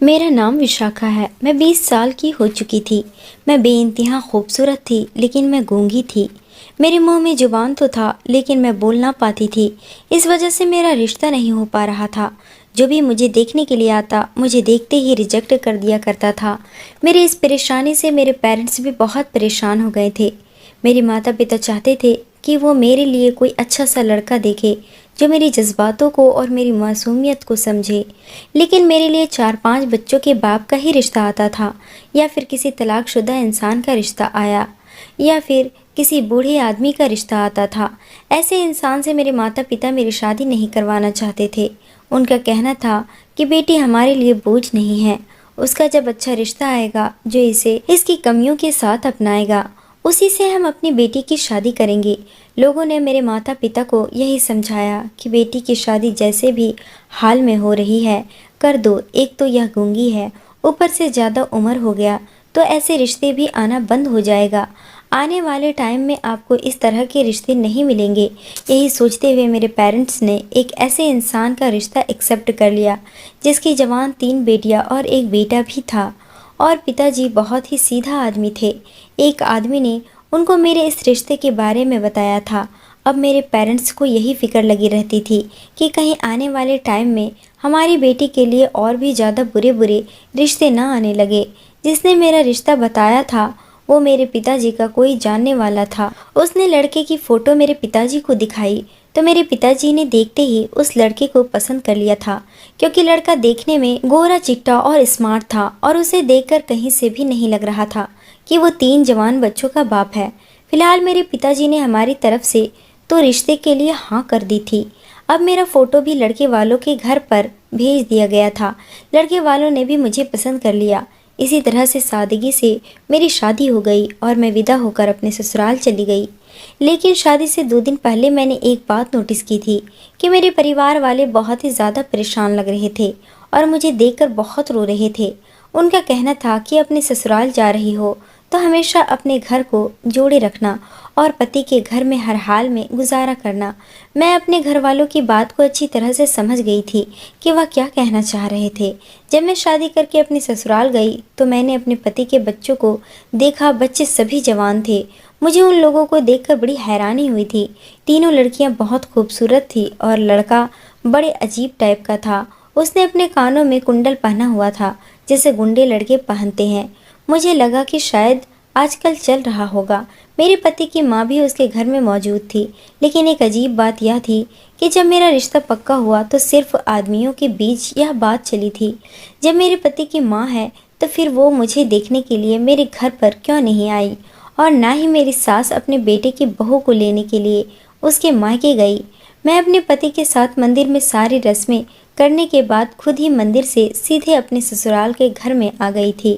मेरा नाम विशाखा है। मैं 20 साल की हो चुकी थी। मैं बेइंतहा खूबसूरत थी, लेकिन मैं गूंगी थी। मेरे मुंह में जुबान तो था, लेकिन मैं बोल ना पाती थी। इस वजह से मेरा रिश्ता नहीं हो पा रहा था। जो भी मुझे देखने के लिए आता, मुझे देखते ही रिजेक्ट कर दिया करता था। मेरी इस परेशानी से मेरे पेरेंट्स भी बहुत परेशान हो गए थे। मेरे माता पिता चाहते थे कि वो मेरे लिए कोई अच्छा सा लड़का देखे, जो मेरी जज्बातों को और मेरी मासूमियत को समझे। लेकिन मेरे लिए 4-5 बच्चों के बाप का ही रिश्ता आता था, या फिर किसी तलाकशुदा इंसान का रिश्ता आया, या फिर किसी बूढ़े आदमी का रिश्ता आता था। ऐसे इंसान से मेरे माता पिता मेरी शादी नहीं करवाना चाहते थे। उनका कहना था कि बेटी हमारे लिए बोझ नहीं है, उसका जब अच्छा रिश्ता आएगा जो इसे इसकी कमियों के साथ अपनाएगा, उसी से हम अपनी बेटी की शादी करेंगे। लोगों ने मेरे माता पिता को यही समझाया कि बेटी की शादी जैसे भी हाल में हो रही है कर दो। एक तो यह गूंगी है, ऊपर से ज़्यादा उम्र हो गया तो ऐसे रिश्ते भी आना बंद हो जाएगा। आने वाले टाइम में आपको इस तरह के रिश्ते नहीं मिलेंगे। यही सोचते हुए मेरे पेरेंट्स ने एक ऐसे इंसान का रिश्ता एक्सेप्ट कर लिया जिसकी जवान 3 बेटियां और एक बेटा भी था। और पिताजी बहुत ही सीधा आदमी थे। एक आदमी ने उनको मेरे इस रिश्ते के बारे में बताया था। अब मेरे पेरेंट्स को यही फिक्र लगी रहती थी कि कहीं आने वाले टाइम में हमारी बेटी के लिए और भी ज़्यादा बुरे बुरे रिश्ते ना आने लगे। जिसने मेरा रिश्ता बताया था वो मेरे पिताजी का कोई जानने वाला था। उसने लड़के की फ़ोटो मेरे पिताजी को दिखाई तो मेरे पिताजी ने देखते ही उस लड़के को पसंद कर लिया था, क्योंकि लड़का देखने में गोरा चिट्टा और स्मार्ट था और उसे देखकर कहीं से भी नहीं लग रहा था कि वो 3 जवान बच्चों का बाप है। फिलहाल मेरे पिताजी ने हमारी तरफ से तो रिश्ते के लिए हाँ कर दी थी। अब मेरा फ़ोटो भी लड़के वालों के घर पर भेज दिया गया था। लड़के वालों ने भी मुझे पसंद कर लिया। इसी तरह से सादगी से मेरी शादी हो गई और मैं विदा होकर अपने ससुराल चली गई। लेकिन शादी से 2 दिन पहले मैंने एक बात नोटिस की थी कि मेरे परिवार वाले बहुत ही ज़्यादा परेशान लग रहे थे और मुझे देखकर बहुत रो रहे थे। उनका कहना था कि अपने ससुराल जा रही हो तो हमेशा अपने घर को जोड़े रखना और पति के घर में हर हाल में गुजारा करना। मैं अपने घर वालों की बात को अच्छी तरह से समझ गई थी कि वह क्या कहना चाह रहे थे। जब मैं शादी करके अपने ससुराल गई तो मैंने अपने पति के बच्चों को देखा। बच्चे सभी जवान थे। मुझे उन लोगों को देखकर बड़ी हैरानी हुई थी। तीनों लड़कियां बहुत खूबसूरत थी और लड़का बड़े अजीब टाइप का था। उसने अपने कानों में कुंडल पहना हुआ था जैसे गुंडे लड़के पहनते हैं। मुझे लगा कि शायद आजकल चल रहा होगा। मेरे पति की माँ भी उसके घर में मौजूद थी। लेकिन एक अजीब बात यह थी कि जब मेरा रिश्ता पक्का हुआ तो सिर्फ आदमियों के बीच यह बात चली थी। जब मेरे पति की माँ है तो फिर वो मुझे देखने के लिए मेरे घर पर क्यों नहीं आई, और ना ही मेरी सास अपने बेटे की बहू को लेने के लिए उसके मायके गई। मैं अपने पति के साथ मंदिर में सारी रस्में करने के बाद खुद ही मंदिर से सीधे अपने ससुराल के घर में आ गई थी।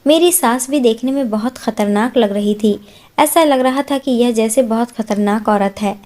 मेरी सास भी देखने में बहुत खतरनाक लग रही थी। ऐसा लग रहा था कि यह जैसे बहुत खतरनाक औरत है।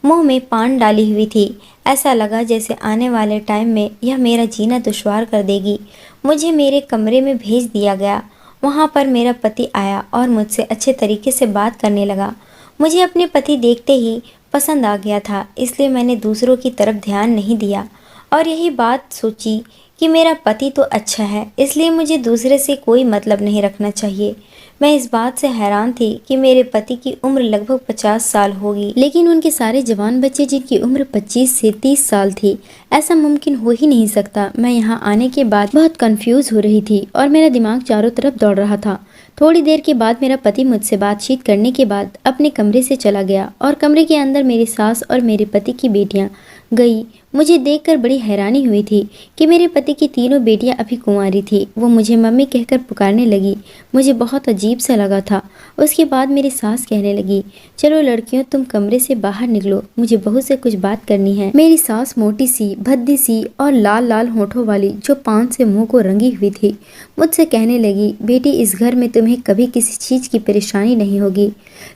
मुंह में पान डाली हुई थी। ऐसा लगा जैसे आने वाले टाइम में यह मेरा जीना दुश्वार कर देगी। मुझे मेरे कमरे में भेज दिया गया। वहाँ पर मेरा पति आया और मुझसे अच्छे तरीके से बात करने लगा। मुझे अपने पति देखते ही पसंद आ गया था, इसलिए मैंने दूसरों की तरफ ध्यान नहीं दिया और यही बात सोची कि मेरा पति तो अच्छा है, इसलिए मुझे दूसरे से कोई मतलब नहीं रखना चाहिए। मैं इस बात से हैरान थी कि मेरे पति की उम्र लगभग 50 साल होगी, लेकिन उनके सारे जवान बच्चे जिनकी उम्र 25 से 30 साल थी। ऐसा मुमकिन हो ही नहीं सकता। मैं यहाँ आने के बाद बहुत कंफ्यूज हो रही थी और मेरा दिमाग चारों तरफ दौड़ रहा था। थोड़ी देर के बाद मेरा पति मुझसे बातचीत करने के बाद अपने कमरे से चला गया और कमरे के अंदर मेरी सास और मेरे पति की बेटियां गई। मुझे देखकर बड़ी हैरानी हुई थी कि मेरे पति की तीनों बेटियां अभी कुंवारी थी। वो मुझे मम्मी कहकर पुकारने लगी। मुझे बहुत अजीब सा लगा था। उसके बाद मेरी सास कहने लगी, चलो लड़कियों तुम कमरे से बाहर निकलो, मुझे बहू से कुछ बात करनी है। मेरी सास मोटी सी, भद्दी सी और लाल लाल होठों वाली, जो पान से मुंह को रंगी हुई थी, मुझसे कहने लगी, बेटी इस घर में तुम्हें कभी किसी चीज की परेशानी नहीं होगी।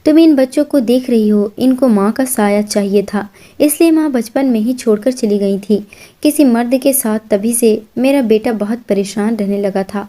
तुम इन बच्चों को देख रही हो, इनको माँ का साया चाहिए था, इसलिए माँ बचपन में ही छोड़कर चली गई थी किसी मर्द के साथ। तभी से मेरा बेटा बहुत परेशान रहने लगा था।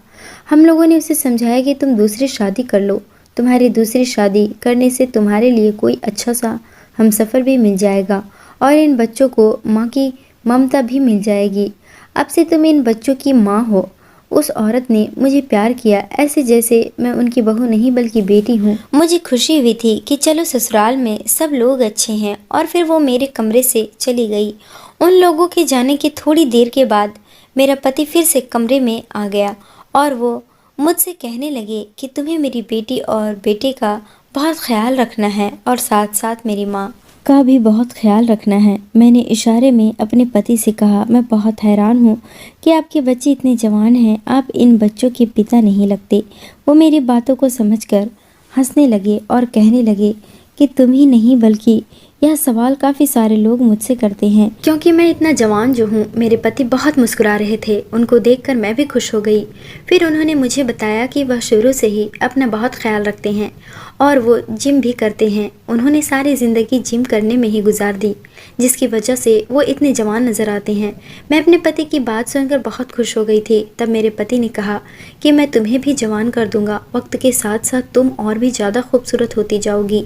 हम लोगों ने उसे समझाया कि तुम दूसरी शादी कर लो, तुम्हारी दूसरी शादी करने से तुम्हारे लिए कोई अच्छा सा हमसफ़र भी मिल जाएगा और इन बच्चों को माँ की ममता भी मिल जाएगी। अब से तुम इन बच्चों की माँ हो। उस औरत ने मुझे प्यार किया, ऐसे जैसे मैं उनकी बहू नहीं बल्कि बेटी हूँ। मुझे खुशी हुई थी कि चलो ससुराल में सब लोग अच्छे हैं। और फिर वो मेरे कमरे से चली गई। उन लोगों के जाने के थोड़ी देर के बाद मेरा पति फिर से कमरे में आ गया और वो मुझसे कहने लगे कि तुम्हें मेरी बेटी और बेटे का बहुत ख्याल रखना है और साथ साथ मेरी माँ का भी बहुत ख्याल रखना है। मैंने इशारे में अपने पति से कहा, मैं बहुत हैरान हूँ कि आपके बच्चे इतने जवान हैं, आप इन बच्चों के पिता नहीं लगते। वो मेरी बातों को समझकर हंसने लगे और कहने लगे कि तुम ही नहीं बल्कि यह सवाल काफ़ी सारे लोग मुझसे करते हैं क्योंकि मैं इतना जवान जो हूँ। मेरे पति बहुत मुस्कुरा रहे थे। उनको देखकर मैं भी खुश हो गई। फिर उन्होंने मुझे बताया कि वह शुरू से ही अपना बहुत ख्याल रखते हैं और वो जिम भी करते हैं। उन्होंने सारी ज़िंदगी जिम करने में ही गुजार दी, जिसकी वजह से वो इतने जवान नज़र आते हैं। मैं अपने पति की बात सुनकर बहुत खुश हो गई थी। तब मेरे पति ने कहा कि मैं तुम्हें भी जवान कर दूंगा, वक्त के साथ साथ तुम और भी ज़्यादा खूबसूरत होती जाओगी।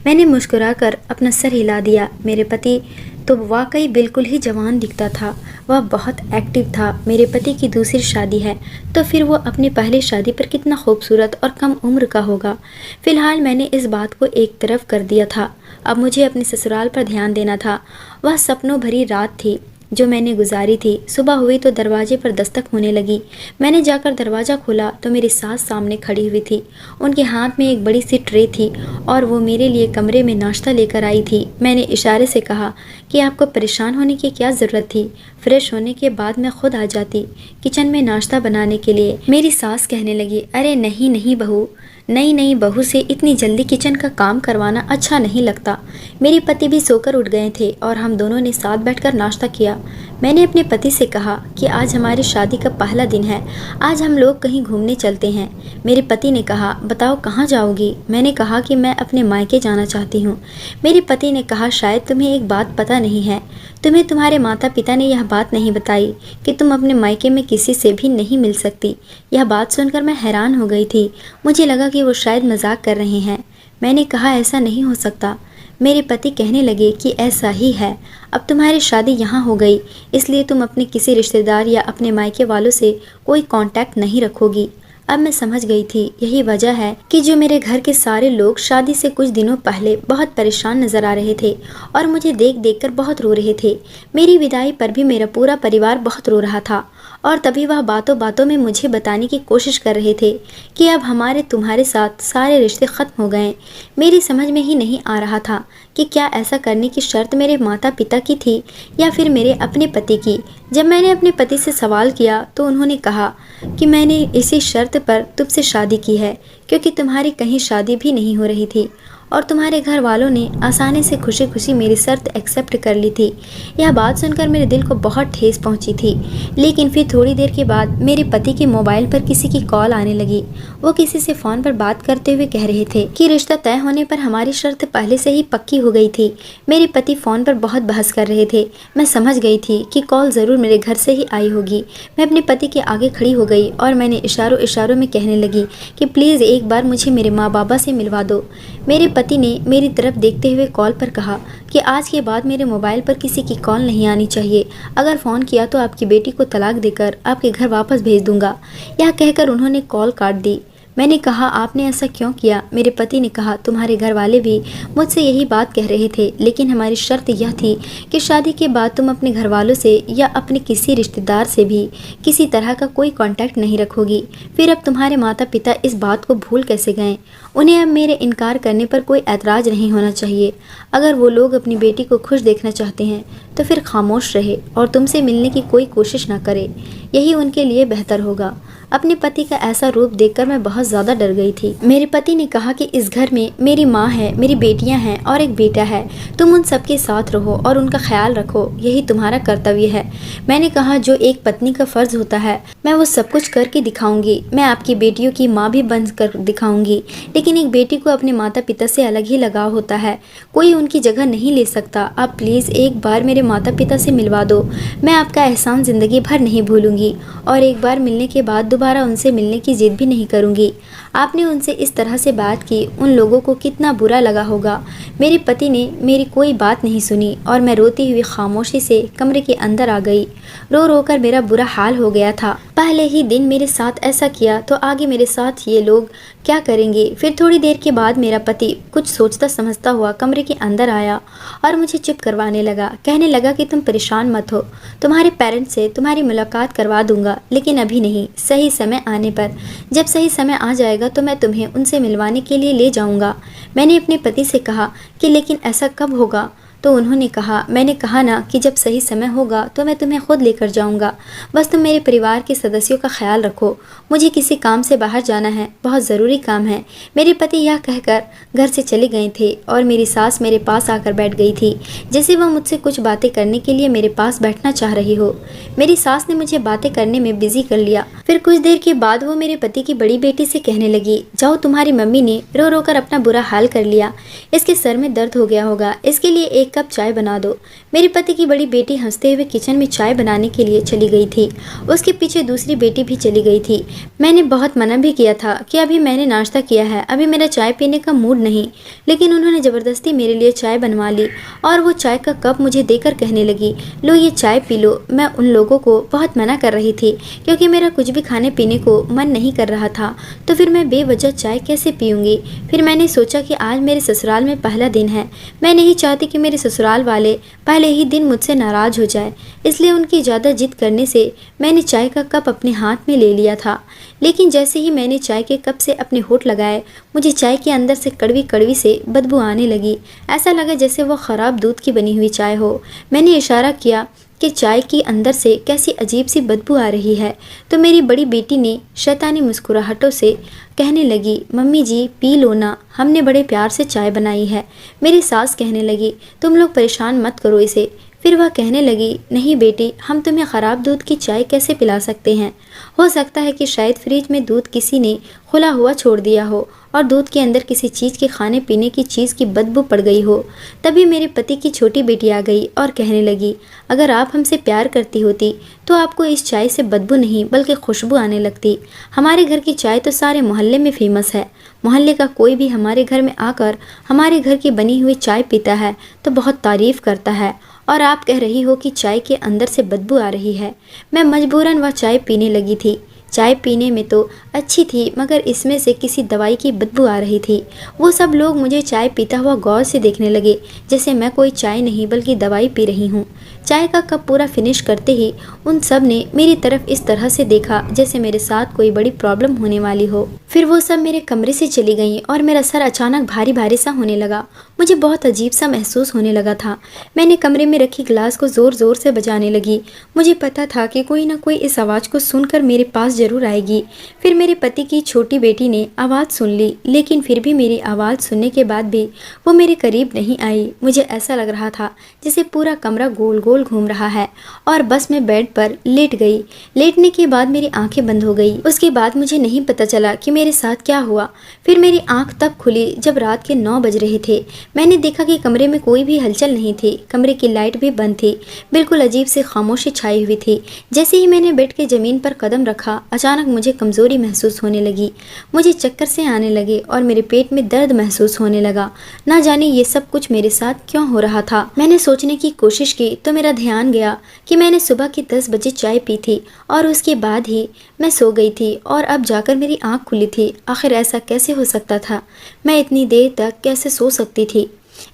मैंने मुस्कुराकर अपना सर हिला दिया। मेरे पति तो वाकई बिल्कुल ही जवान दिखता था। वह बहुत एक्टिव था। मेरे पति की दूसरी शादी है, तो फिर वो अपनी पहली शादी पर कितना खूबसूरत और कम उम्र का होगा। फिलहाल मैंने इस बात को एक तरफ कर दिया था। अब मुझे अपने ससुराल पर ध्यान देना था। वह सपनों भरी रात थी जो मैंने गुजारी थी। सुबह हुई तो दरवाजे पर दस्तक होने लगी। मैंने जाकर दरवाज़ा खोला तो मेरी सास सामने खड़ी हुई थी। उनके हाथ में एक बड़ी सी ट्रे थी और वो मेरे लिए कमरे में नाश्ता लेकर आई थी। मैंने इशारे से कहा कि आपको परेशान होने की क्या ज़रूरत थी, फ्रेश होने के बाद मैं खुद आ जाती किचन में नाश्ता बनाने के लिए। मेरी सास कहने लगी, अरे नहीं नहीं बहू, नई बहू से इतनी जल्दी किचन का काम करवाना अच्छा नहीं लगता। मेरे पति भी सोकर उठ गए थे और हम दोनों ने साथ बैठकर नाश्ता किया। मैंने अपने पति से कहा कि आज हमारी शादी का पहला दिन है, आज हम लोग कहीं घूमने चलते हैं। मेरे पति ने कहा, बताओ कहाँ जाओगी? मैंने कहा कि मैं अपने मायके जाना चाहती हूँ। मेरे पति ने कहा, शायद तुम्हें एक बात पता नहीं है, तुम्हें तुम्हारे माता पिता ने यह बात नहीं बताई कि तुम अपने मायके में किसी से भी नहीं मिल सकती। यह बात सुनकर मैं हैरान हो गई थी। मुझे लगा कि वो शायद मजाक कर रहे हैं। मैंने कहा, ऐसा नहीं हो सकता। मेरे पति कहने लगे कि ऐसा ही है। अब तुम्हारी शादी यहाँ हो गई, इसलिए तुम अपने किसी रिश्तेदार या अपने मायके वालों से कोई कांटेक्ट नहीं रखोगी। अब मैं समझ गई थी यही वजह है कि जो मेरे घर के सारे लोग शादी से कुछ दिनों पहले बहुत परेशान नजर आ रहे थे और मुझे देख देख कर बहुत रो रहे थे। मेरी विदाई पर भी मेरा पूरा परिवार बहुत रो रहा था और तभी वह बातों बातों में मुझे बताने की कोशिश कर रहे थे कि अब हमारे तुम्हारे साथ सारे रिश्ते ख़त्म हो गए। मेरी समझ में ही नहीं आ रहा था कि क्या ऐसा करने की शर्त मेरे माता पिता की थी या फिर मेरे अपने पति की। जब मैंने अपने पति से सवाल किया तो उन्होंने कहा कि मैंने इसी शर्त पर तुमसे शादी की है क्योंकि तुम्हारी कहीं शादी भी नहीं हो रही थी और तुम्हारे घर वालों ने आसानी से खुशी खुशी मेरी शर्त एक्सेप्ट कर ली थी। यह बात सुनकर मेरे दिल को बहुत ठेस पहुंची थी। लेकिन फिर थोड़ी देर के बाद मेरे पति के मोबाइल पर किसी की कॉल आने लगी। वो किसी से फ़ोन पर बात करते हुए कह रहे थे कि रिश्ता तय होने पर हमारी शर्त पहले से ही पक्की हो गई थी। मेरे पति फ़ोन पर बहुत बहस कर रहे थे। मैं समझ गई थी कि कॉल ज़रूर मेरे घर से ही आई होगी। मैं अपने पति के आगे खड़ी हो गई और मैंने इशारों में कहने लगी कि प्लीज़ एक बार मुझे मेरे माँ बाबा से मिलवा दो। मेरे पति ने मेरी तरफ देखते हुए कॉल पर कहा कि आज के बाद मेरे मोबाइल पर किसी की कॉल नहीं आनी चाहिए। अगर फ़ोन किया तो आपकी बेटी को तलाक देकर आपके घर वापस भेज दूंगा। यह कहकर उन्होंने कॉल काट दी। मैंने कहा, आपने ऐसा क्यों किया? मेरे पति ने कहा, तुम्हारे घर वाले भी मुझसे यही बात कह रहे थे, लेकिन हमारी शर्त यह थी कि शादी के बाद तुम अपने घर वालों से या अपने किसी रिश्तेदार से भी किसी तरह का कोई कांटेक्ट नहीं रखोगी। फिर अब तुम्हारे माता पिता इस बात को भूल कैसे गए? उन्हें अब मेरे इनकार करने पर कोई ऐतराज़ नहीं होना चाहिए। अगर वो लोग अपनी बेटी को खुश देखना चाहते हैं तो फिर खामोश रहे और तुमसे मिलने की कोई कोशिश ना करे। यही उनके लिए बेहतर होगा। अपने पति का ऐसा रूप देखकर मैं बहुत ज़्यादा डर गई थी। मेरे पति ने कहा कि इस घर में मेरी माँ है, मेरी बेटियाँ हैं और एक बेटा है। तुम उन सबके साथ रहो और उनका ख्याल रखो, यही तुम्हारा कर्तव्य है। मैंने कहा, जो एक पत्नी का फ़र्ज़ होता है मैं वो सब कुछ करके दिखाऊंगी। मैं आपकी बेटियों की माँ भी बन कर दिखाऊंगी। लेकिन एक बेटी को अपने माता पिता से अलग ही लगाव होता है, कोई उनकी जगह नहीं ले सकता। आप प्लीज़ एक बार मेरे माता पिता से मिलवा दो। मैं आपका एहसान ज़िंदगी भर नहीं भूलूंगी और एक बार मिलने के बाद दोबारा उनसे मिलने की जिद भी नहीं करूँगी। आपने उनसे इस तरह से बात की, उन लोगों को कितना बुरा लगा होगा। मेरे पति ने मेरी कोई बात नहीं सुनी और मैं रोती हुई खामोशी से कमरे के अंदर आ गई। रो रो कर मेरा बुरा हाल हो गया था। पहले ही दिन मेरे साथ ऐसा किया तो आगे मेरे साथ ये लोग क्या करेंगे। फिर थोड़ी देर के बाद मेरा पति कुछ सोचता समझता हुआ कमरे के अंदर आया और मुझे चुप करवाने लगा। कहने लगा कि तुम परेशान मत हो, तुम्हारे पेरेंट्स से तुम्हारी मुलाकात करवा दूंगा, लेकिन अभी नहीं, सही समय आने पर। जब सही समय आ जाएगा तो मैं तुम्हें उनसे मिलवाने के लिए ले जाऊंगा। मैंने अपने पति से कहा कि लेकिन ऐसा कब होगा? तो उन्होंने कहा, मैंने कहा ना कि जब सही समय होगा तो मैं तुम्हें खुद लेकर जाऊंगा। बस तुम मेरे परिवार के सदस्यों का ख्याल रखो। मुझे किसी काम से बाहर जाना है, बहुत ज़रूरी काम है। मेरे पति यह कहकर घर से चले गए थे और मेरी सास मेरे पास आकर बैठ गई थी, जैसे वह मुझसे कुछ बातें करने के लिए मेरे पास बैठना चाह रही हो। मेरी सास ने मुझे बातें करने में बिजी कर लिया। फिर कुछ देर के बाद वो मेरे पति की बड़ी बेटी से कहने लगी, जाओ, तुम्हारी मम्मी ने रो रो कर अपना बुरा हाल कर लिया, इसके सर में दर्द हो गया होगा, इसके लिए एक कप चाय बना दो। मेरे पति की बड़ी बेटी हंसते हुए किचन में चाय बनाने के लिए चली गई थी। उसके पीछे दूसरी बेटी भी चली गई थी। मैंने बहुत मना भी किया था कि अभी मैंने नाश्ता किया है, अभी मेरा चाय पीने का मूड नहीं, लेकिन उन्होंने ज़बरदस्ती मेरे लिए चाय बनवा ली और वो चाय का कप मुझे देकर कहने लगी, लो ये चाय पी लो। मैं उन लोगों को बहुत मना कर रही थी क्योंकि मेरा कुछ भी खाने पीने को मन नहीं कर रहा था, तो फिर मैं बेवजह चाय कैसे पीऊँगी। फिर मैंने सोचा कि आज मेरे ससुराल में पहला दिन है, मैं नहीं चाहती कि मेरे ससुराल वाले पहले ही दिन मुझसे नाराज हो जाए, इसलिए उनकी ज़्यादा जिद करने से मैंने चाय का कप अपने हाथ में ले लिया था। लेकिन जैसे ही मैंने चाय के कप से अपने होठ लगाए, मुझे चाय के अंदर से कड़वी कड़वी से बदबू आने लगी। ऐसा लगा जैसे वो ख़राब दूध की बनी हुई चाय हो। मैंने इशारा किया कि चाय की अंदर से कैसी अजीब सी बदबू आ रही है, तो मेरी बड़ी बेटी ने शैतानी मुस्कुराहटों से कहने लगी, मम्मी जी पी लो ना, हमने बड़े प्यार से चाय बनाई है। मेरी सास कहने लगी, तुम लोग परेशान मत करो इसे। फिर वह कहने लगी, नहीं बेटी, हम तुम्हें ख़राब दूध की चाय कैसे पिला सकते हैं। हो सकता है कि शायद फ्रिज में दूध किसी ने खुला हुआ छोड़ दिया हो और दूध के अंदर किसी चीज़ के खाने पीने की चीज़ की बदबू पड़ गई हो। तभी मेरे पति की छोटी बेटी आ गई और कहने लगी, अगर आप हमसे प्यार करती होती तो आपको इस चाय से बदबू नहीं बल्कि खुशबू आने लगती। हमारे घर की चाय तो सारे मोहल्ले में फेमस है। मोहल्ले का कोई भी हमारे घर में आकर हमारे घर की बनी हुई चाय पीता है तो बहुत तारीफ़ करता है, और आप कह रही हो कि चाय के अंदर से बदबू आ रही है। मैं मजबूरन वह चाय पीने लगी थी। चाय पीने में तो अच्छी थी, मगर इसमें से किसी दवाई की बदबू आ रही थी। वो सब लोग मुझे चाय पीता हुआ गौर से देखने लगे, जैसे मैं कोई चाय नहीं बल्कि दवाई पी रही हूँ। चाय का कप पूरा फिनिश करते ही उन सब ने मेरी तरफ इस तरह से देखा जैसे मेरे साथ कोई बड़ी प्रॉब्लम होने वाली हो। फिर वो सब मेरे कमरे से चली गईं और मेरा सर अचानक भारी भारी सा होने लगा। मुझे बहुत अजीब सा महसूस होने लगा था। मैंने कमरे में रखी गिलास को ज़ोर ज़ोर से बजाने लगी। मुझे पता था कि कोई ना कोई इस आवाज़ को सुनकर मेरे पास ज़रूर आएगी। फिर मेरे पति की छोटी बेटी ने आवाज़ सुन ली, लेकिन फिर भी मेरी आवाज़ सुनने के बाद भी वो मेरे करीब नहीं आई। मुझे ऐसा लग रहा था जैसे पूरा कमरा गोल गोल घूम रहा है और बस मैं बेड पर लेट गई। लेटने के बाद मेरी आंखें बंद हो गई। उसके बाद मुझे नहीं पता चला कि मेरे साथ क्या हुआ। फिर मेरी आंख तब खुली जब रात के 9 बज रहे थे। मैंने देखा कि कमरे में कोई भी हलचल नहीं थी। कमरे की लाइट भी बंद थी। बिल्कुल अजीब सी खामोशी छाई हुई थी। जैसे ही मैंने बेड के ज़मीन पर कदम रखा, अचानक मुझे कमज़ोरी महसूस होने लगी। मुझे चक्कर से आने लगे और मेरे पेट में दर्द महसूस होने लगा। ना जाने ये सब कुछ मेरे साथ क्यों हो रहा था। मैंने सोचने की कोशिश की तो मेरा ध्यान गया कि मैंने सुबह की 10 बजे चाय पी थी और उसके बाद ही मैं सो गई थी और अब जाकर मेरी आँख खुली थी। आखिर ऐसा कैसे हो सकता था? मैं इतनी देर तक कैसे सो सकती थी?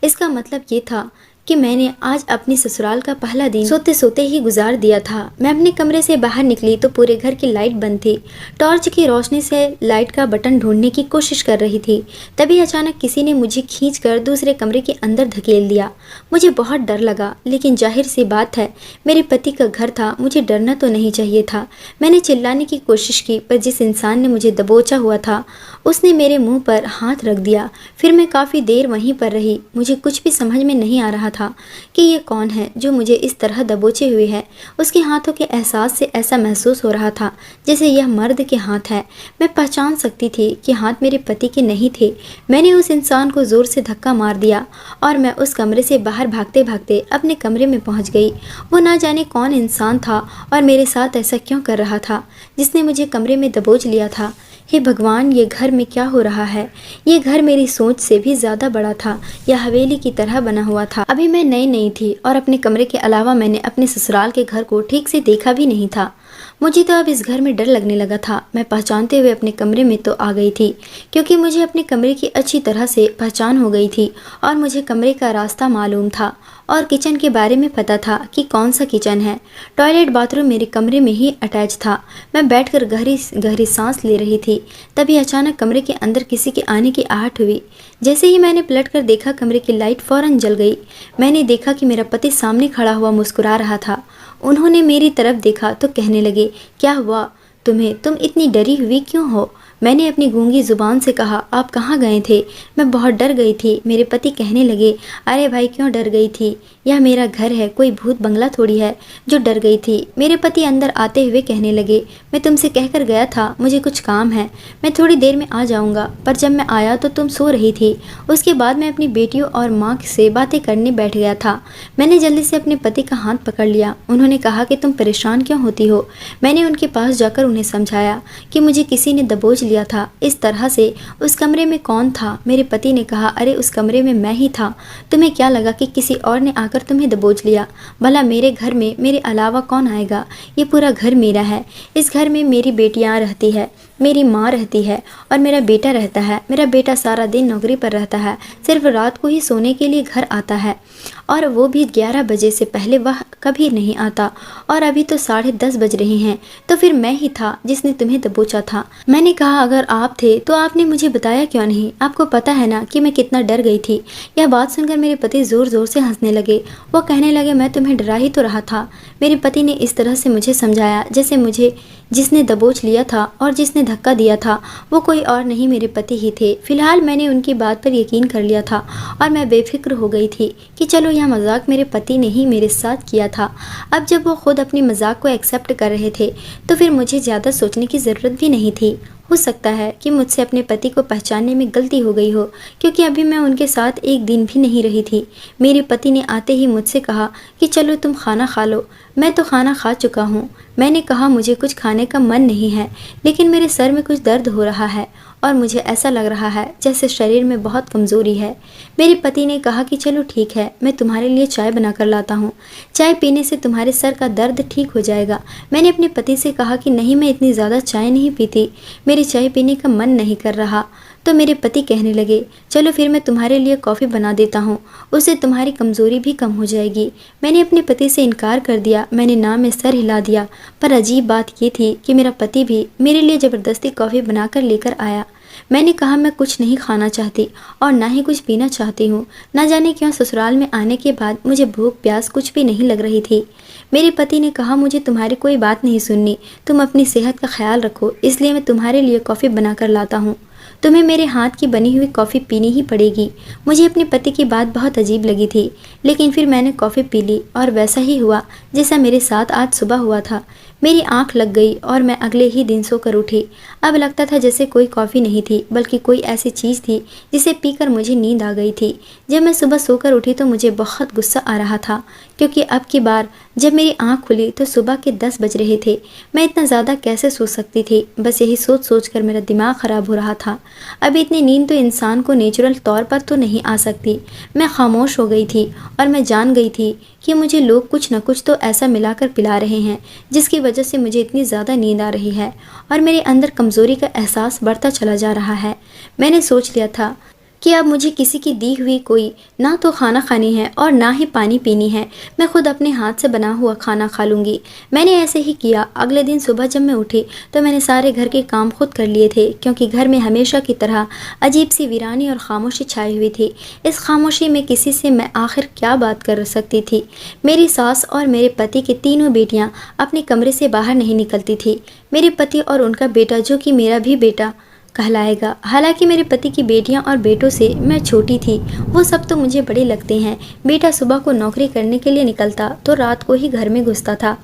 इसका मतलब ये था कि मैंने आज अपने ससुराल का पहला दिन सोते सोते ही गुजार दिया था। मैं अपने कमरे से बाहर निकली तो पूरे घर की लाइट बंद थी। टॉर्च की रोशनी से लाइट का बटन ढूंढने की कोशिश कर रही थी। तभी अचानक किसी ने मुझे खींचकर दूसरे कमरे के अंदर धकेल दिया। मुझे बहुत डर लगा, लेकिन जाहिर सी बात है मेरे पति का घर था, मुझे डरना तो नहीं चाहिए था। मैंने चिल्लाने की कोशिश की, पर जिस इंसान ने मुझे दबोचा हुआ था उसने मेरे मुँह पर हाथ रख दिया। फिर मैं काफ़ी देर वहीं पर रही। मुझे कुछ भी समझ में नहीं आ रहा था था कि ये कौन है जो मुझे इस तरह दबोचे हुए है। उसके हाथों के एहसास से ऐसा महसूस हो रहा था जैसे यह मर्द के हाथ है। मैं पहचान सकती थी कि हाथ मेरे पति के नहीं थे। मैंने उस इंसान को जोर से धक्का मार दिया और मैं उस कमरे से बाहर भागते भागते अपने कमरे में पहुंच गई। वो ना जाने कौन इंसान था और मेरे साथ ऐसा क्यों कर रहा था, जिसने मुझे कमरे में दबोच लिया था। हे भगवान, ये घर में क्या हो रहा है? ये घर मेरी सोच से भी ज़्यादा बड़ा था। यह हवेली की तरह बना हुआ था। अभी मैं नई नई थी और अपने कमरे के अलावा मैंने अपने ससुराल के घर को ठीक से देखा भी नहीं था। मुझे तो अब इस घर में डर लगने लगा था। मैं पहचानते हुए अपने कमरे में तो आ गई थी, क्योंकि मुझे अपने कमरे की अच्छी तरह से पहचान हो गई थी और मुझे कमरे का रास्ता मालूम था और किचन के बारे में पता था कि कौन सा किचन है। टॉयलेट बाथरूम मेरे कमरे में ही अटैच था। मैं बैठकर गहरी गहरी सांस ले रही थी, तभी अचानक कमरे के अंदर किसी के आने की आहट हुई। जैसे ही मैंने पलटकर देखा, कमरे की लाइट फौरन जल गई। मैंने देखा कि मेरा पति सामने खड़ा हुआ मुस्कुरा रहा था। उन्होंने मेरी तरफ देखा तो कहने लगे, क्या हुआ तुम्हें? तुम इतनी डरी हुई क्यों हो? मैंने अपनी गूंगी जुबान से कहा, आप कहाँ गए थे? मैं बहुत डर गई थी। मेरे पति कहने लगे, अरे भाई क्यों डर गई थी? यह मेरा घर है, कोई भूत बंगला थोड़ी है जो डर गई थी। मेरे पति अंदर आते हुए कहने लगे, मैं तुमसे कहकर गया था मुझे कुछ काम है, मैं थोड़ी देर में आ जाऊंगा, पर जब मैं आया तो तुम सो रही थी। उसके बाद मैं अपनी बेटियों और माँ से बातें करने बैठ गया था। मैंने जल्दी से अपने पति का हाथ पकड़ लिया। उन्होंने कहा कि तुम परेशान क्यों होती हो? मैंने उनके पास जाकर उन्हें समझाया कि मुझे किसी ने दबोच लिया था। इस तरह से उस कमरे में कौन था? मेरे पति ने कहा, अरे उस कमरे में मैं ही था। तुम्हें क्या लगा कि किसी और ने आकर तुम्हें दबोच लिया? भला मेरे घर में मेरे अलावा कौन आएगा? ये पूरा घर मेरा है। इस घर में मेरी बेटियां रहती है, मेरी माँ रहती है और मेरा बेटा रहता है। मेरा बेटा सारा दिन नौकरी पर रहता है, सिर्फ रात को ही सोने के लिए घर आता है, और वो भी 11 बजे से पहले वह कभी नहीं आता। और अभी तो 10:30 बज रहे हैं, तो फिर मैं ही था जिसने तुम्हें दबोचा था। मैंने कहा, अगर आप थे तो आपने मुझे बताया क्यों नहीं? आपको पता है ना कि मैं कितना डर गई थी। यह बात सुनकर मेरे पति जोर जोर से हंसने लगे। वो कहने लगे, मैं तुम्हें डरा ही तो रहा था। मेरे पति ने इस तरह से मुझे समझाया जैसे मुझे जिसने दबोच लिया था और जिसने धक्का दिया था वो कोई और नहीं, मेरे पति ही थे। फिलहाल मैंने उनकी बात पर यकीन कर लिया था और मैं बेफिक्र हो गई थी कि चलो यह मजाक मेरे पति ने ही मेरे साथ किया था। अब जब वो खुद अपनी मजाक को एक्सेप्ट कर रहे थे तो फिर मुझे ज़्यादा सोचने की ज़रूरत भी नहीं थी। हो सकता है कि मुझसे अपने पति को पहचानने में गलती हो गई हो, क्योंकि अभी मैं उनके साथ एक दिन भी नहीं रही थी। मेरे पति ने आते ही मुझसे कहा कि चलो तुम खाना खा लो। मैं तो खाना खा चुका हूँ। मैंने कहा, मुझे कुछ खाने का मन नहीं है, लेकिन मेरे सर में कुछ दर्द हो रहा है और मुझे ऐसा लग रहा है जैसे शरीर में बहुत कमज़ोरी है। मेरे पति ने कहा कि चलो ठीक है, मैं तुम्हारे लिए चाय बना कर लाता हूँ। चाय पीने से तुम्हारे सर का दर्द ठीक हो जाएगा। मैंने अपने पति से कहा कि नहीं, मैं इतनी ज़्यादा चाय नहीं पीती, मेरी चाय पीने का मन नहीं कर रहा। तो मेरे पति कहने लगे, चलो फिर मैं तुम्हारे लिए कॉफ़ी बना देता हूँ, उससे तुम्हारी कमज़ोरी भी कम हो जाएगी। मैंने अपने पति से इनकार कर दिया। मैंने ना में सर हिला दिया, पर अजीब बात ये थी कि मेरा पति भी मेरे लिए ज़बरदस्ती कॉफ़ी बनाकर लेकर आया। मैंने कहा, मैं कुछ नहीं खाना चाहती और ना ही कुछ पीना चाहती हूँ। ना जाने क्यों ससुराल में आने के बाद मुझे भूख प्यास कुछ भी नहीं लग रही थी। मेरे पति ने कहा, मुझे तुम्हारी कोई बात नहीं सुननी, तुम अपनी सेहत का ख्याल रखो, इसलिए मैं तुम्हारे लिए कॉफ़ी बना कर लाता हूँ। तुम्हें मेरे हाथ की बनी हुई कॉफ़ी पीनी ही पड़ेगी। मुझे अपने पति की बात बहुत अजीब लगी थी, लेकिन फिर मैंने कॉफ़ी पी ली और वैसा ही हुआ जैसा मेरे साथ आज सुबह हुआ था। मेरी आंख लग गई और मैं अगले ही दिन सोकर उठी। अब लगता था जैसे कोई कॉफ़ी नहीं थी, बल्कि कोई ऐसी चीज़ थी जिसे पीकर मुझे नींद आ गई थी। जब मैं सुबह सोकर उठी तो मुझे बहुत गुस्सा आ रहा था, क्योंकि अब की बार जब मेरी आंख खुली तो सुबह के 10 बज रहे थे। मैं इतना ज़्यादा कैसे सो सकती थी? बस यही सोच सोच कर मेरा दिमाग ख़राब हो रहा था। अब इतनी नींद तो इंसान को नेचुरल तौर पर तो नहीं आ सकती। मैं खामोश हो गई थी और मैं जान गई थी कि मुझे लोग कुछ न कुछ तो ऐसा मिलाकर पिला रहे हैं जिसकी वजह से मुझे इतनी ज़्यादा नींद आ रही है और मेरे अंदर कमज़ोरी का एहसास बढ़ता चला जा रहा है। मैंने सोच लिया था कि अब मुझे किसी की दी हुई कोई ना तो खाना खानी है और ना ही पानी पीनी है। मैं खुद अपने हाथ से बना हुआ खाना खा लूँगी। मैंने ऐसे ही किया। अगले दिन सुबह जब मैं उठी तो मैंने सारे घर के काम खुद कर लिए थे, क्योंकि घर में हमेशा की तरह अजीब सी वीरानी और खामोशी छाई हुई थी। इस खामोशी में किसी से मैं आखिर क्या बात कर सकती थी? मेरी सास और मेरे पति की तीनों बेटियाँ अपने कमरे से बाहर नहीं निकलती थी। मेरे पति और उनका बेटा, जो कि मेरा भी बेटा, कहलाएगा। हालांकि मेरे पति की बेटियां और बेटों से मैं छोटी थी, वो सब तो मुझे बड़े लगते हैं। बेटा सुबह को नौकरी करने के लिए निकलता तो रात को ही घर में घुसता था।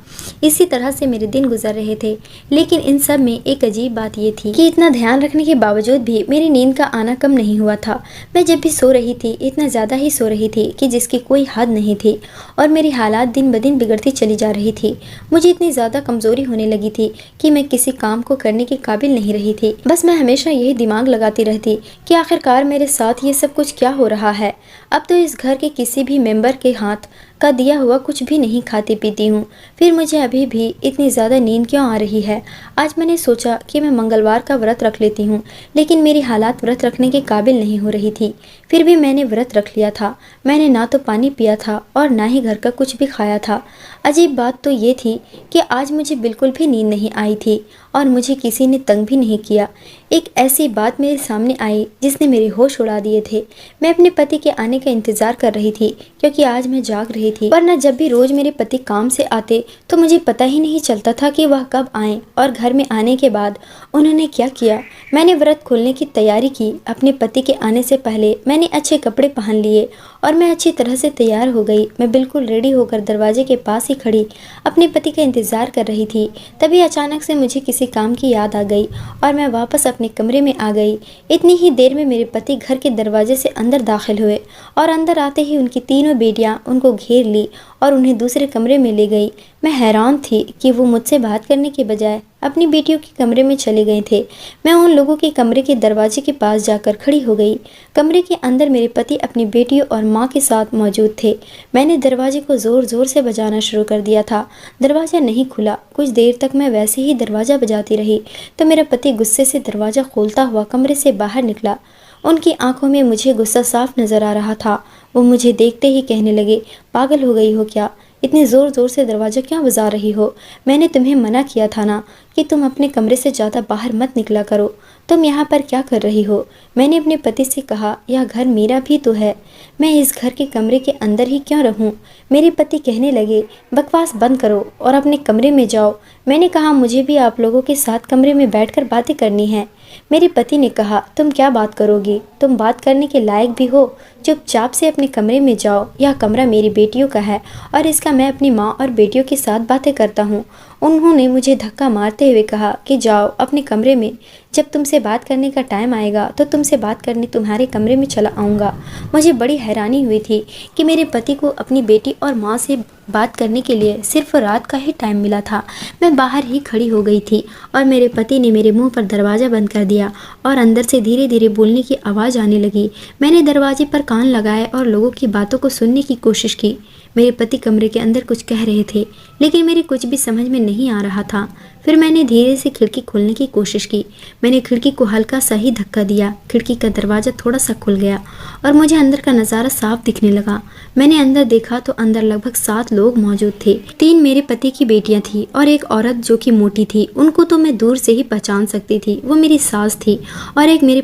इसी तरह से मेरे दिन गुजर रहे थे। लेकिन इन सब में एक अजीब बात ये थी कि इतना ध्यान रखने के बावजूद भी मेरी नींद का आना कम नहीं हुआ था। मैं जब भी सो रही थी इतना ज़्यादा ही सो रही थी कि जिसकी कोई हद नहीं थी, और मेरी हालात दिन ब दिन बिगड़ती चली जा रही थी। मुझे इतनी ज़्यादा कमज़ोरी होने लगी थी कि मैं किसी काम को करने के काबिल नहीं रही थी। बस मैं हमेशा यही दिमाग लगाती रहती कि आखिरकार मेरे साथ ये सब कुछ क्या हो रहा है। अब तो इस घर के किसी भी मेंबर के हाथ का दिया हुआ कुछ भी नहीं खाती पीती हूँ, फिर मुझे अभी भी इतनी ज़्यादा नींद क्यों आ रही है। आज मैंने सोचा कि मैं मंगलवार का व्रत रख लेती हूँ, लेकिन मेरी हालात व्रत रखने के काबिल नहीं हो रही थी। फिर भी मैंने व्रत रख लिया था। मैंने ना तो पानी पिया था और ना ही घर का कुछ भी खाया था। अजीब बात तो ये थी कि आज मुझे बिल्कुल भी नींद नहीं आई थी और मुझे किसी ने तंग भी नहीं किया। एक ऐसी बात मेरे सामने आई जिसने मेरे होश उड़ा दिए थे। मैं अपने पति के आने का इंतज़ार कर रही थी क्योंकि आज मैं जाग रही थी, वरना जब भी रोज़ मेरे पति काम से आते तो मुझे पता ही नहीं चलता था कि वह कब आएँ और घर में आने के बाद उन्होंने क्या किया। मैंने व्रत खोलने की तैयारी की। अपने पति के आने से पहले मैंने अच्छे कपड़े पहन लिए और मैं अच्छी तरह से तैयार हो गई। मैं बिल्कुल रेडी होकर दरवाजे के पास ही खड़ी अपने पति का इंतज़ार कर रही थी। तभी अचानक से मुझे किसी काम की याद आ गई और मैं वापस अपने कमरे में आ गई। इतनी ही देर में मेरे पति घर के दरवाजे से अंदर दाखिल हुए और अंदर आते ही उनकी तीनों बेटियां उनको घेर ली और उन्हें दूसरे कमरे में ले गई। मैं हैरान थी कि वो मुझसे बात करने के बजाय अपनी बेटियों के कमरे में चले गए थे। मैं उन लोगों के कमरे के दरवाजे के पास जाकर खड़ी हो गई। कमरे के अंदर मेरे पति अपनी बेटियों और माँ के साथ मौजूद थे। मैंने दरवाजे को ज़ोर ज़ोर से बजाना शुरू कर दिया था। दरवाज़ा नहीं खुला। कुछ देर तक मैं वैसे ही दरवाज़ा बजाती रही तो मेरा पति गुस्से से दरवाज़ा खोलता हुआ कमरे से बाहर निकला। उनकी आंखों में मुझे गुस्सा साफ नज़र आ रहा था। वो मुझे देखते ही कहने लगे, पागल हो गई हो क्या? इतनी ज़ोर ज़ोर से दरवाज़ा क्यों बजा रही हो? मैंने तुम्हें मना किया था ना कि तुम अपने कमरे से ज़्यादा बाहर मत निकला करो। तुम यहाँ पर क्या कर रही हो? मैंने अपने पति से कहा, यह घर मेरा भी तो है, मैं इस घर के कमरे के अंदर ही क्यों रहूँ? मेरे पति कहने लगे, बकवास बंद करो और अपने कमरे में जाओ। मैंने कहा, मुझे भी आप लोगों के साथ कमरे में बैठकर बातें करनी है। मेरे पति ने कहा, तुम क्या बात करोगी? तुम बात करने के लायक भी हो? चुपचाप से अपने कमरे में जाओ। यह कमरा मेरी बेटियों का है और इसका मैं अपनी माँ और बेटियों के साथ बातें करता हूँ। उन्होंने मुझे धक्का मारते हुए कहा कि जाओ अपने कमरे में, जब तुमसे बात करने का टाइम आएगा तो तुमसे बात करने तुम्हारे कमरे में चला आऊँगा। मुझे बड़ी हैरानी हुई थी कि मेरे पति को अपनी बेटी और माँ से बात करने के लिए सिर्फ रात का ही टाइम मिला था। मैं बाहर ही खड़ी हो गई थी और मेरे पति ने मेरे मुंह पर दरवाज़ा बंद कर दिया और अंदर से धीरे धीरे बोलने की आवाज़ आने लगी। मैंने दरवाजे पर कान लगाए और लोगों की बातों को सुनने की कोशिश की। मेरे पति कमरे के अंदर कुछ कह रहे थे लेकिन मेरी कुछ भी समझ में नहीं आ रहा था। फिर मैंने धीरे से खिड़की खोलने की कोशिश की। मैंने खिड़की को हल्का सा ही धक्का दिया। खिड़की का दरवाज़ा थोड़ा सा खुल गया और मुझे अंदर का नज़ारा साफ दिखने लगा। मैंने अंदर देखा तो अंदर लगभग 7 लोग मौजूद थे। 3 मेरे पति की बेटियां थी और एक औरत जो कि मोटी थी। उनको तो मैं दूर से ही पहचान सकती थी, वो मेरी सास थी। और एक मेरे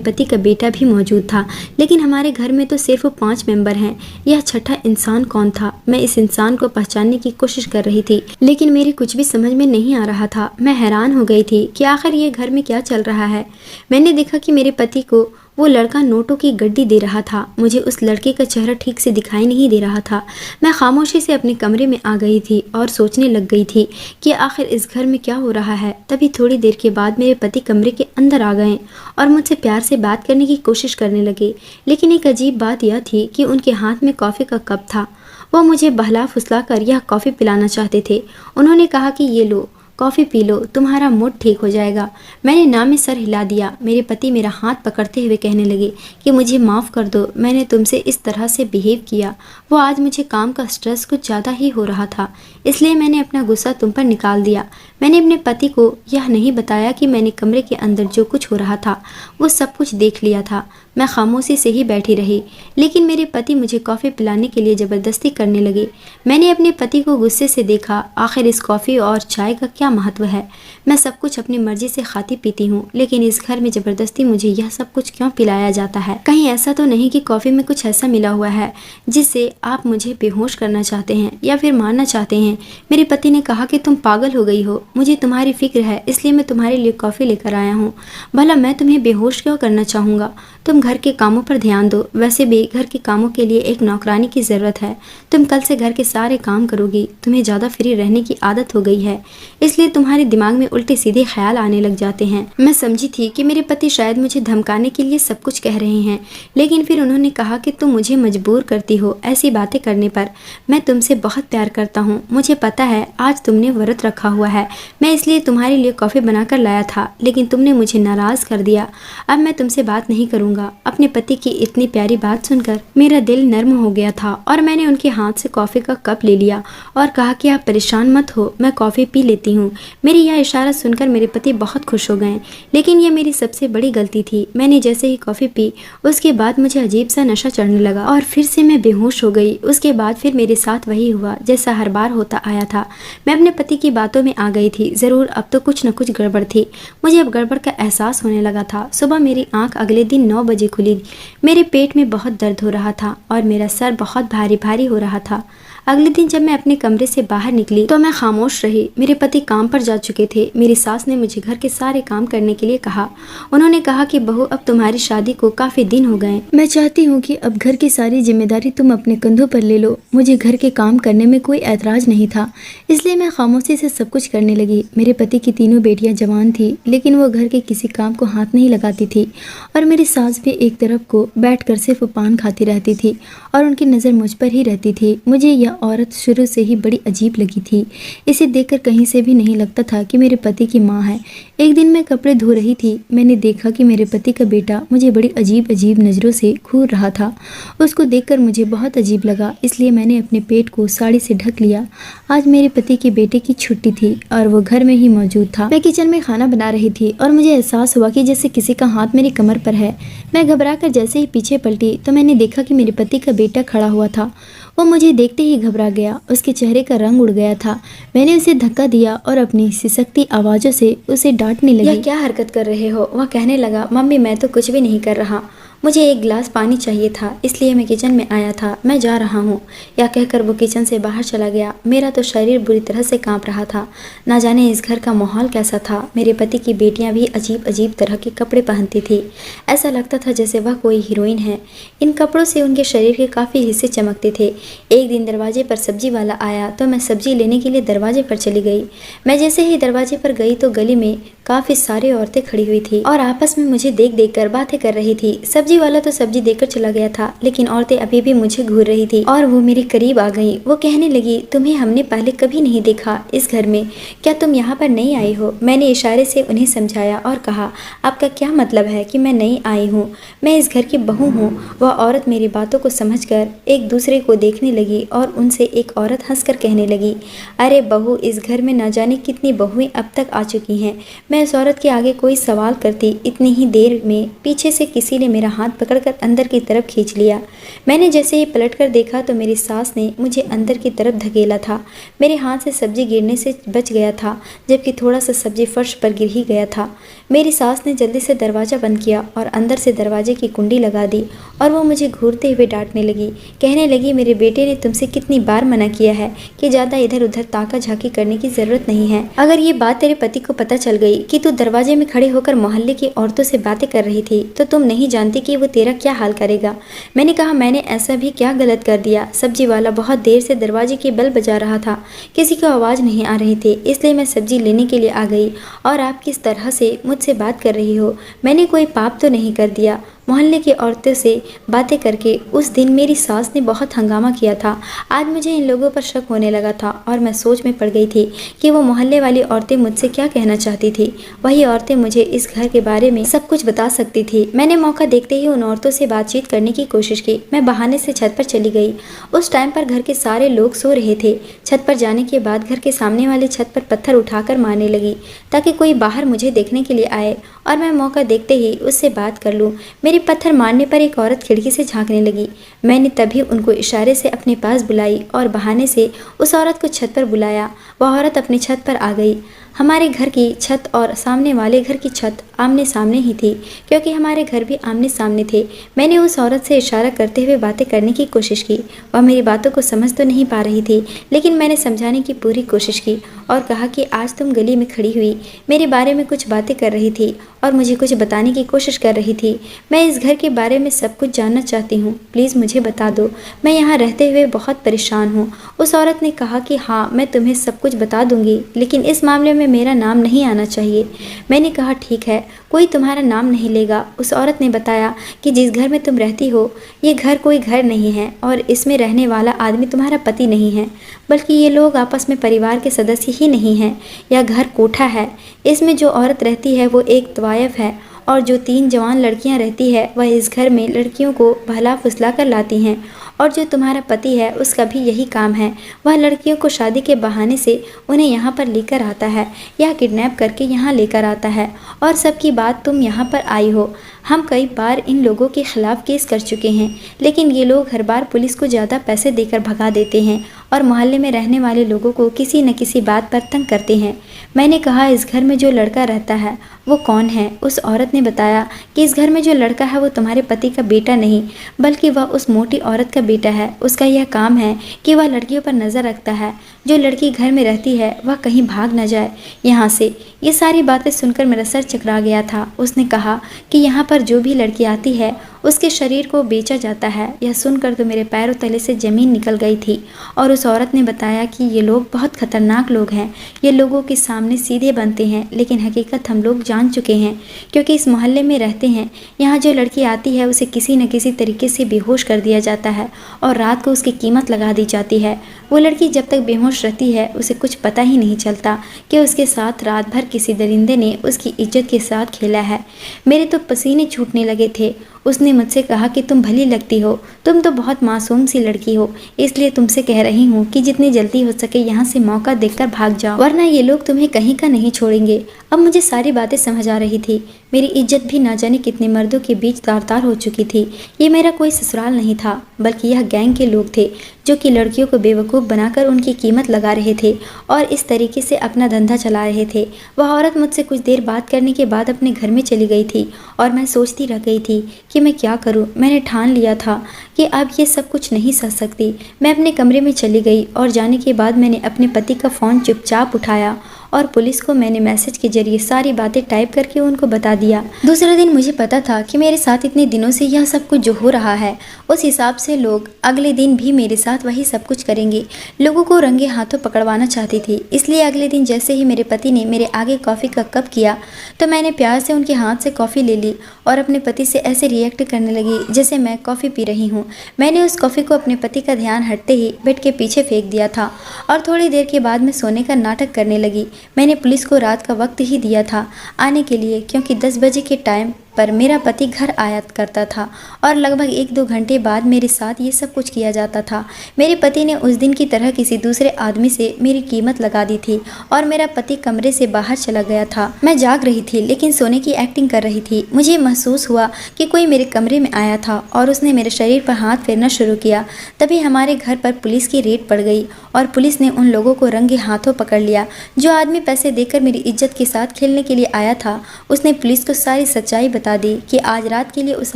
पति का बेटा भी मौजूद था। लेकिन हमारे घर में तो सिर्फ 5 मेंबर हैं। यह छठा इंसान कौन था? मैं इस इंसान को पहचानने की कोशिश कर रही थी लेकिन मेरी कुछ भी समझ में नहीं आ रहा था। मैं हैरान हो गई थी कि आखिर ये घर में क्या चल रहा है। मैंने देखा कि मेरे पति को वो लड़का नोटों की गड्डी दे रहा था। मुझे उस लड़के का चेहरा ठीक से दिखाई नहीं दे रहा था। मैं खामोशी से अपने कमरे में आ गई थी और सोचने लग गई थी कि आखिर इस घर में क्या हो रहा है। तभी थोड़ी देर के बाद मेरे पति कमरे के अंदर आ गए और मुझसे प्यार से बात करने की कोशिश करने लगे। लेकिन एक अजीब बात यह थी कि उनके हाथ में कॉफ़ी का कप था। वो मुझे बहला फुसला कर यह कॉफ़ी पिलाना चाहते थे। उन्होंने कहा कि ये लो, कॉफ़ी पी लो, तुम्हारा मूड ठीक हो जाएगा। मैंने ना में सर हिला दिया। मेरे पति मेरा हाथ पकड़ते हुए कहने लगे कि मुझे माफ़ कर दो, मैंने तुमसे इस तरह से बिहेव किया। वो आज मुझे काम का स्ट्रेस कुछ ज़्यादा ही हो रहा था, इसलिए मैंने अपना गुस्सा तुम पर निकाल दिया। मैंने अपने पति को यह नहीं बताया कि मैंने कमरे के अंदर जो कुछ हो रहा था वो सब कुछ देख लिया था। मैं खामोशी से ही बैठी रही लेकिन मेरे पति मुझे कॉफ़ी पिलाने के लिए ज़बरदस्ती करने लगे। मैंने अपने पति को गुस्से से देखा। आखिर इस कॉफ़ी और चाय का क्या महत्व है? मैं सब कुछ अपनी मर्जी से खाती पीती हूँ लेकिन इस घर में ज़बरदस्ती मुझे यह सब कुछ क्यों पिलाया जाता है? कहीं ऐसा तो नहीं कि कॉफ़ी में कुछ ऐसा मिला हुआ है जिससे आप मुझे बेहोश करना चाहते हैं या फिर मारना चाहते हैं? मेरे पति ने कहा कि तुम पागल हो गई हो, मुझे तुम्हारी फिक्र है, इसलिए मैं तुम्हारे लिए कॉफ़ी लेकर आया हूँ। भला मैं तुम्हें बेहोश क्यों करना चाहूँगा? तुम घर के कामों पर ध्यान दो। वैसे भी घर के कामों के लिए एक नौकरानी की ज़रूरत है। तुम कल से घर के सारे काम करोगी। तुम्हें ज़्यादा फ्री रहने की आदत हो गई है, इसलिए तुम्हारे दिमाग में उल्टे सीधे ख्याल आने लग जाते हैं। मैं समझी थी कि मेरे पति शायद मुझे धमकाने के लिए सब कुछ कह रहे हैं, लेकिन फिर उन्होंने कहा कि तुम मुझे मजबूर करती हो ऐसी बातें करने पर। मैं तुमसे बहुत प्यार करता हूँ। मुझे पता है आज तुमने व्रत रखा हुआ है, मैं इसलिए तुम्हारे लिए कॉफ़ी बनाकर लाया था, लेकिन तुमने मुझे नाराज़ कर दिया। अब मैं तुमसे बात नहीं करूँगा। अपने पति की इतनी प्यारी बात सुनकर मेरा दिल नर्म हो गया था और मैंने उनके हाथ से कॉफ़ी का कप ले लिया और कहा कि आप परेशान मत हो, मैं कॉफ़ी पी लेती हूँ। मेरी यह इशारा सुनकर मेरे पति बहुत खुश हो गए, लेकिन यह मेरी सबसे बड़ी गलती थी। मैंने जैसे ही कॉफ़ी पी उसके बाद मुझे अजीब सा नशा चढ़ने लगा और फिर से मैं बेहोश हो गई। उसके बाद फिर मेरे साथ वही हुआ जैसा हर बार होता आया था। मैं अपने पति की बातों में आ गई थी। ज़रूर अब तो कुछ न कुछ गड़बड़ थी। मुझे अब गड़बड़ का एहसास होने लगा था। सुबह मेरी आंख अगले दिन 9 बजे खुली। मेरे पेट में बहुत दर्द हो रहा था और मेरा सर बहुत भारी भारी हो रहा था। अगले दिन जब मैं अपने कमरे से बाहर निकली तो मैं खामोश रही। मेरे पति काम पर जा चुके थे। मेरी सास ने मुझे घर के सारे काम करने के लिए कहा। उन्होंने कहा कि बहू, अब तुम्हारी शादी को काफ़ी दिन हो गए। मैं चाहती हूँ कि अब घर की सारी जिम्मेदारी तुम अपने कंधों पर ले लो। मुझे घर के काम करने में कोई ऐतराज़ नहीं था, इसलिए मैं खामोशी से सब कुछ करने लगी। मेरे पति की तीनों बेटियाँ जवान थी, लेकिन वो घर के किसी काम को हाथ नहीं लगाती थी और मेरी सास भी एक तरफ को बैठ कर सिर्फ पान खाती रहती थी और उनकी नज़र मुझ पर ही रहती थी। मुझे यह औरत शुरू से ही बड़ी अजीब लगी थी। इसे देखकर कहीं से भी नहीं लगता था कि मेरे पति की माँ है। एक दिन मैं कपड़े धो रही थी। मैंने देखा कि मेरे पति का बेटा मुझे बड़ी अजीब अजीब नज़रों से घूर रहा था। उसको देखकर मुझे बहुत अजीब लगा, इसलिए मैंने अपने पेट को साड़ी से ढक लिया। आज मेरे पति के बेटे की छुट्टी थी और वो घर में ही मौजूद था। मैं किचन में खाना बना रही थी और मुझे एहसास हुआ कि जैसे किसी का हाथ मेरी कमर पर है। मैं घबरा कर जैसे ही पीछे पलटी तो मैंने देखा कि मेरे पति का बेटा खड़ा हुआ था। वो मुझे देखते ही घबरा गया। उसके चेहरे का रंग उड़ गया था। मैंने उसे धक्का दिया और अपनी सिसकती आवाज़ों से उसे डांटने लगी। यह क्या हरकत कर रहे हो? वह कहने लगा, मम्मी मैं तो कुछ भी नहीं कर रहा, मुझे एक गिलास पानी चाहिए था, इसलिए मैं किचन में आया था, मैं जा रहा हूँ। यह कहकर वो किचन से बाहर चला गया। मेरा तो शरीर बुरी तरह से कांप रहा था। ना जाने इस घर का माहौल कैसा था। मेरे पति की बेटियां भी अजीब अजीब तरह के कपड़े पहनती थी। ऐसा लगता था जैसे वह कोई हीरोइन है। इन कपड़ों से उनके शरीर के काफ़ी हिस्से चमकते थे। एक दिन दरवाजे पर सब्जी वाला आया तो मैं सब्जी लेने के लिए दरवाजे पर चली गई। मैं जैसे ही दरवाजे पर गई तो गली में काफ़ी सारी औरतें खड़ी हुई थी और आपस में मुझे देख देख कर बातें कर रही थी। सब्जी वाला तो सब्जी देकर चला गया था, लेकिन औरतें अभी भी मुझे घूर रही थी और वो मेरे करीब आ गई। वो कहने लगी, तुम्हें हमने पहले कभी नहीं देखा इस घर में, क्या तुम यहाँ पर नई आई हो? मैंने इशारे से उन्हें समझाया और कहा, आपका क्या मतलब है कि मैं नई आई हूँ? मैं इस घर की बहू हूँ। वह औरत मेरी बातों को समझकर एक दूसरे को देखने लगी और उनसे एक औरत हंसकर कहने लगी, अरे बहू, इस घर में न जाने कितनी बहुएं अब तक आ चुकी हैं। मैं उस औरत के आगे कोई सवाल करती, इतनी ही देर में पीछे से किसी ने मेरा हाथ पकड़कर अंदर की तरफ खींच लिया। मैंने जैसे ही पलटकर देखा तो मेरी सास ने मुझे अंदर की तरफ धकेला था। मेरे हाथ से सब्जी गिरने से बच गया था, जबकि थोड़ा सा सब्जी फर्श पर गिर ही गया था। मेरी सास ने जल्दी से दरवाज़ा बंद किया और अंदर से दरवाजे की कुंडी लगा दी और वो मुझे घूरते हुए डांटने लगी। कहने लगी, मेरे बेटे ने तुमसे कितनी बार मना किया है कि ज़्यादा इधर उधर ताका झाकी करने की ज़रूरत नहीं है। अगर ये बात तेरे पति को पता चल गई कि तू दरवाजे में खड़े होकर मोहल्ले की औरतों से बातें कर रही थी तो तुम नहीं जानती कि वो तेरा क्या हाल करेगा। मैंने कहा, मैंने ऐसा भी क्या गलत कर दिया? सब्जी वाला बहुत देर से दरवाजे की बेल बजा रहा था, किसी को आवाज़ नहीं आ रही थी, इसलिए मैं सब्जी लेने के लिए आ गई और आप किस तरह से मुझसे बात कर रही हो? मैंने कोई पाप तो नहीं कर दिया? मोहल्ले की औरतों से बातें करके उस दिन मेरी सास ने बहुत हंगामा किया था। आज मुझे इन लोगों पर शक होने लगा था और मैं सोच में पड़ गई थी कि वो मोहल्ले वाली औरतें मुझसे क्या कहना चाहती थी। वही औरतें मुझे इस घर के बारे में सब कुछ बता सकती थी। मैंने मौका देखते ही उन औरतों से बातचीत करने की कोशिश की। मैं बहाने से छत पर चली गई। उस टाइम पर घर के सारे लोग सो रहे थे। छत पर जाने के बाद घर के सामने वाली छत पर पत्थर उठाकर मारने लगी ताकि कोई बाहर मुझे देखने के लिए आए और मैं मौका देखते ही उससे बात कर लूँ। मेरे पत्थर मारने पर एक औरत खिड़की से झांकने लगी। मैंने तभी उनको इशारे से अपने पास बुलाई और बहाने से उस औरत को छत पर बुलाया। वह औरत अपनी छत पर आ गई। हमारे घर की छत और सामने वाले घर की छत आमने सामने ही थी, क्योंकि हमारे घर भी आमने सामने थे। मैंने उस औरत से इशारा करते हुए बातें करने की कोशिश की। वह मेरी बातों को समझ तो नहीं पा रही थी, लेकिन मैंने समझाने की पूरी कोशिश की और कहा कि आज तुम गली में खड़ी हुई मेरे बारे में कुछ बातें कर रही थी और मुझे कुछ बताने की कोशिश कर रही थी। मैं इस घर के बारे में सब कुछ जानना चाहती हूँ, प्लीज़ मुझे बता दो। मैं यहाँ रहते हुए बहुत परेशान हूँ। उस औरत ने कहा कि हाँ, मैं तुम्हें सब कुछ बता दूंगी, लेकिन इस मामले में मेरा नाम नहीं आना चाहिए। मैंने कहा ठीक है, कोई तुम्हारा नाम नहीं लेगा। उस औरत ने बताया कि जिस घर में तुम रहती हो, ये घर कोई घर नहीं है और इसमें रहने वाला आदमी तुम्हारा पति नहीं है, बल्कि ये लोग आपस में परिवार के सदस्य ही नहीं हैं। यह घर कोठा है। इसमें जो औरत रहती है वो एक तवायफ है और जो 3 जवान लड़कियां रहती है वह इस घर में लड़कियों को बहला फुसला कर लाती हैं। और जो तुम्हारा पति है उसका भी यही काम है। वह लड़कियों को शादी के बहाने से उन्हें यहाँ पर लेकर आता है या किडनैप करके यहाँ लेकर आता है। और सबकी बात तुम यहाँ पर आई हो। हम कई बार इन लोगों के खिलाफ केस कर चुके हैं, लेकिन ये लोग हर बार पुलिस को ज़्यादा पैसे देकर भगा देते हैं और मोहल्ले में रहने वाले लोगों को किसी न किसी बात पर तंग करते हैं। मैंने कहा इस घर में जो लड़का रहता है वो कौन है? उस औरत ने बताया कि इस घर में जो लड़का है वो तुम्हारे पति का बेटा नहीं, बल्कि वह उस मोटी औरत का बेटा है। उसका यह काम है कि वह लड़कियों पर नज़र रखता है। जो लड़की घर में रहती है वह कहीं भाग न जाए यहाँ से। ये सारी बातें सुनकर मेरा सर चकरा गया था। उसने कहा कि यहाँ पर जो भी लड़की आती है उसके शरीर को बेचा जाता है। यह सुनकर तो मेरे पैरों तले से ज़मीन निकल गई थी। और उस औरत ने बताया कि ये लोग बहुत खतरनाक लोग हैं। ये लोगों के सामने सीधे बनते हैं, लेकिन हकीकत हम लोग जान चुके हैं, क्योंकि इस मोहल्ले में रहते हैं। यहाँ जो लड़की आती है उसे किसी न किसी तरीके से बेहोश कर दिया जाता है और रात को उसकी कीमत लगा दी जाती है। वो लड़की जब तक बेहोश रहती है उसे कुछ पता ही नहीं चलता कि उसके साथ रात भर किसी दरिंदे ने उसकी इज्जत के साथ खेला है। मेरे तो पसीने छूटने लगे थे। उसने मुझसे कहा कि तुम भली लगती हो, तुम तो बहुत मासूम सी लड़की हो, इसलिए तुमसे कह रही हूँ कि जितनी जल्दी हो सके यहाँ से मौका देखकर भाग जाओ, वरना ये लोग तुम्हें कहीं का नहीं छोड़ेंगे। अब मुझे सारी बातें समझ आ रही थी। मेरी इज्जत भी ना जाने कितने मर्दों के बीच तार तार हो चुकी थी। ये मेरा कोई ससुराल नहीं था, बल्कि यह गैंग के लोग थे जो कि लड़कियों को बेवकूफ़ बनाकर उनकी कीमत लगा रहे थे और इस तरीके से अपना धंधा चला रहे थे। वह औरत मुझसे कुछ देर बात करने के बाद अपने घर में चली गई थी और मैं सोचती रह गई थी कि मैं क्या करूं। मैंने ठान लिया था कि अब ये सब कुछ नहीं सह सकती। मैं अपने कमरे में चली गई और जाने के बाद मैंने अपने पति का फ़ोन चुपचाप उठाया और पुलिस को मैंने मैसेज के जरिए सारी बातें टाइप करके उनको बता दिया। दूसरे दिन मुझे पता था कि मेरे साथ इतने दिनों से यह सब कुछ जो हो रहा है, उस हिसाब से लोग अगले दिन भी मेरे साथ वही सब कुछ करेंगे। लोगों को रंगे हाथों पकड़वाना चाहती थी। इसलिए अगले दिन जैसे ही मेरे पति ने मेरे आगे कॉफ़ी का कप किया तो मैंने प्यार से उनके हाथ से कॉफ़ी ले ली और अपने पति से ऐसे रिएक्ट करने लगी जैसे मैं कॉफ़ी पी रही हूँ। मैंने उस कॉफ़ी को अपने पति का ध्यान हटते ही बेड के पीछे फेंक दिया था और थोड़ी देर के बाद मैं सोने का नाटक करने लगी। मैंने पुलिस को रात का वक्त ही दिया था आने के लिए, क्योंकि 10 बजे के टाइम पर मेरा पति घर आया करता था और लगभग 1-2 घंटे बाद मेरे साथ ये सब कुछ किया जाता था। मेरे पति ने उस दिन की तरह किसी दूसरे आदमी से मेरी कीमत लगा दी थी और मेरा पति कमरे से बाहर चला गया था। मैं जाग रही थी लेकिन सोने की एक्टिंग कर रही थी। मुझे महसूस हुआ कि कोई मेरे कमरे में आया था और उसने मेरे शरीर पर हाथ फेरना शुरू किया। तभी हमारे घर पर पुलिस की रेड पड़ गई और पुलिस ने उन लोगों को रंगे हाथों पकड़ लिया। जो आदमी पैसे देकर मेरी इज्जत के साथ खेलने के लिए आया था उसने पुलिस को सारी सच्चाई बता दी कि आज रात के लिए उस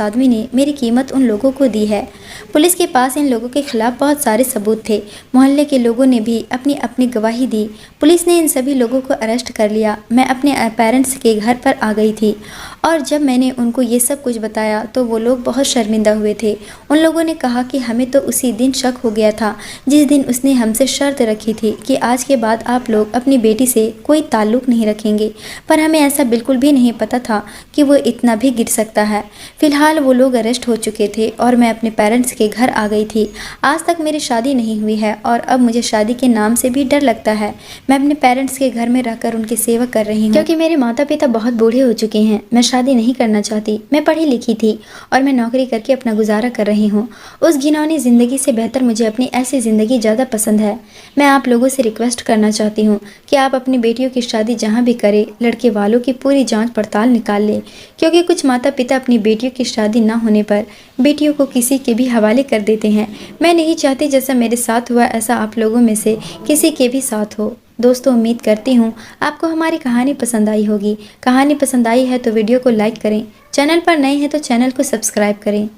आदमी ने मेरी कीमत उन लोगों को दी है। पुलिस के पास इन लोगों के खिलाफ बहुत सारे सबूत थे। मोहल्ले के लोगों ने भी अपनी अपनी गवाही दी। पुलिस ने इन सभी लोगों को अरेस्ट कर लिया। मैं अपने पेरेंट्स के घर पर आ गई थी और जब मैंने उनको ये सब कुछ बताया तो वो लोग बहुत शर्मिंदा हुए थे। उन लोगों ने कहा कि हमें तो उसी दिन शक हो गया था जिस दिन उसने हमसे शर्त रखी थी कि आज के बाद आप लोग अपनी बेटी से कोई ताल्लुक़ नहीं रखेंगे, पर हमें ऐसा बिल्कुल भी नहीं पता था कि वो इतना भी गिर सकता है। फिलहाल वो लोग अरेस्ट हो चुके थे और मैं अपने पेरेंट्स के घर आ गई थी। आज तक मेरी शादी नहीं हुई है और अब मुझे शादी के नाम से भी डर लगता है। मैं अपने पेरेंट्स के घर में रहकर उनकी सेवा कर रही हूँ, क्योंकि मेरे माता पिता बहुत बूढ़े हो चुके हैं। मैं शादी नहीं करना चाहती। मैं पढ़ी लिखी थी और मैं नौकरी करके अपना गुजारा कर रही हूँ। उस घिनौनी ज़िंदगी से बेहतर मुझे अपनी ऐसी ज़िंदगी ज़्यादा पसंद है। मैं आप लोगों से रिक्वेस्ट करना चाहती हूँ कि आप अपनी बेटियों की शादी जहाँ भी करें, लड़के वालों की पूरी जाँच पड़ताल निकाल लें, क्योंकि कुछ माता पिता अपनी बेटियों की शादी न होने पर बेटियों को किसी के भी हवाले कर देते हैं। मैं नहीं चाहती जैसा मेरे साथ हुआ ऐसा आप लोगों में से किसी के भी साथ हो। दोस्तों उम्मीद करती हूँ आपको हमारी कहानी पसंद आई होगी। कहानी पसंद आई है तो वीडियो को लाइक करें, चैनल पर नए हैं तो चैनल को सब्सक्राइब करें।